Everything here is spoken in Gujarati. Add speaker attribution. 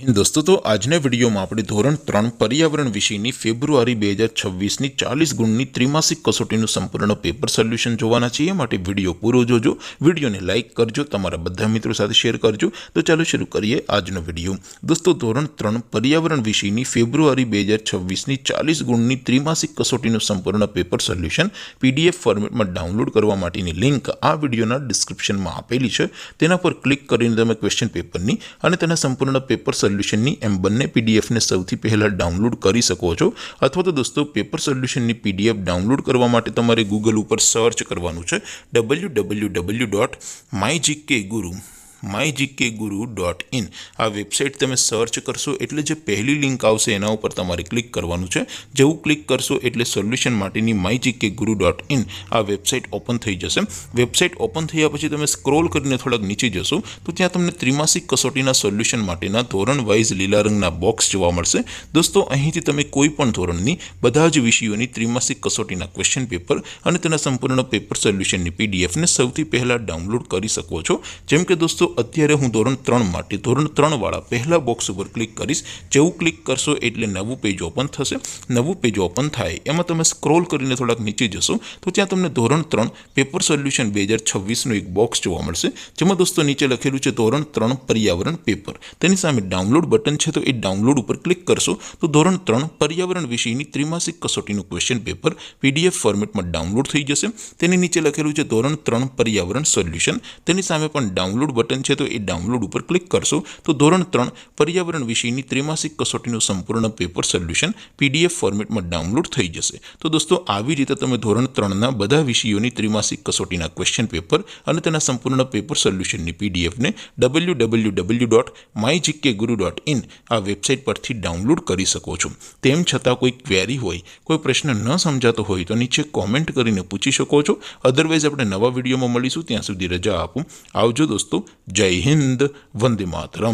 Speaker 1: दोस्तों तो આજના વિડીયોમાં આપણે ધોરણ 3 પર્યાવરણ વિષયની ફેબ્રુઆરી 2026ની 40 ગુણની ત્રિમાસિક કસોટીનું સંપૂર્ણ પેપર સોલ્યુશન જોવાના છીએ। માટે વિડીયો પૂરો જોજો, વિડીયોને લાઇક કરજો, તમારા બધા મિત્રો સાથે શેર કરજો। તો ચાલો શરૂ કરીએ આજનો વિડીયો। દોસ્તો ધોરણ 3 પર્યાવરણ વિષયની ફેબ્રુઆરી 2026ની 40 ગુણની ત્રિમાસિક કસોટીનું સંપૂર્ણ પેપર સોલ્યુશન પીડીએફ ફોર્મેટમાં ડાઉનલોડ કરવા માટેની લિંક આ વિડીયોના ડિસ્ક્રિપ્શનમાં આપેલી છે। તેના પર ક્લિક કરીને તમે ક્વેશ્ચન પેપરની અને તેના સંપૂર્ણ પેપર સોલ્યુશનની એમ બંને પીડીએફને સૌથી પહેલાં ડાઉનલોડ કરી શકો છો। અથવા તો દોસ્તો પેપર સોલ્યુશનની પીડીએફ ડાઉનલોડ કરવા માટે તમારે ગૂગલ ઉપર સર્ચ કરવાનું છે www.mygkguru.in। આ વેબસાઇટ તમે સર્ચ કરશો એટલે જે પહેલી લિંક આવશે એના ઉપર તમારે ક્લિક કરવાનું છે। જેવું ક્લિક કરશો એટલે સોલ્યુશન માટેની mygkguru.in આ વેબસાઇટ ઓપન થઈ જશે। વેબસાઇટ ઓપન થયા પછી તમે સ્ક્રોલ કરીને થોડાક નીચે જશો તો ત્યાં તમને ત્રિમાસિક કસોટીના સોલ્યુશન માટેના ધોરણ વાઇઝ લીલા રંગના બોક્સ જોવા મળશે। દોસ્તો અહીંથી તમે કોઈ પણ ધોરણની બધા જ વિષયોની ત્રિમાસિક કસોટીના ક્વેશ્ચન પેપર અને તેના સંપૂર્ણ પેપર સોલ્યુશનની પીડીએફને સૌથી પહેલાં ડાઉનલોડ કરી શકો છો। જેમ કે દોસ્તો અત્યારે હું ધોરણ 3 માટે ધોરણ 3 વાળા પહેલા બોક્સ ઉપર ક્લિક કરીશ। જેવું ક્લિક કરશો એટલે નવું પેજ ઓપન થશે। નવું પેજ ઓપન થાય એમાં તમે સ્ક્રોલ કરીને થોડાક નીચે જશો તો ત્યાં તમને ધોરણ 3 પેપર સોલ્યુશન 2026નું એક બોક્સ જોવા મળશે। જેમાં દોસ્તો નીચે લખેલું છે ધોરણ 3 પર્યાવરણ પેપર। તેની સામે ડાઉનલોડ બટન છે તો એ ડાઉનલોડ ઉપર ક્લિક કરશો તો ધોરણ 3 પર્યાવરણ વિષયની ત્રિમાસિક કસોટીનું ક્વેશ્ચન પેપર પીડીએફ ફોર્મેટમાં ડાઉનલોડ થઈ જશે। તેની નીચે લખેલું છે ધોરણ 3 પર્યાવરણ સોલ્યુશન। તેની સામે પણ ડાઉનલોડ બટન છે તો એ ડાઉનલોડ ઉપર ક્લિક કરશો તો ધોરણ 3 પર્યાવરણ વિષયની ત્રિમાસિક કસોટીનું સંપૂર્ણ પેપર સોલ્યુશન પીડીએફ ફોર્મેટમાં ડાઉનલોડ થઈ જશે। તો દોસ્તો આવી રીતે તમે ધોરણ 3ના બધા વિષયોની ત્રિમાસિક કસોટીના ક્વેશ્ચન પેપર અને તેના સંપૂર્ણ પેપર સોલ્યુશનની પીડીએફને www.mygkguru.in આ વેબસાઇટ પરથી ડાઉનલોડ કરી શકો છો। તેમ છતાં કોઈ ક્વેરી હોય, કોઈ પ્રશ્ન ન સમજાતો હોય તો નીચે કોમેન્ટ કરીને પૂછી શકો છો। અધરવાઇઝ આપણે નવા વિડીયોમાં મળીશું, ત્યાં સુધી રજા આપો। આવજો દોસ્તો, જય હિન્દ, વંદે માતરમ।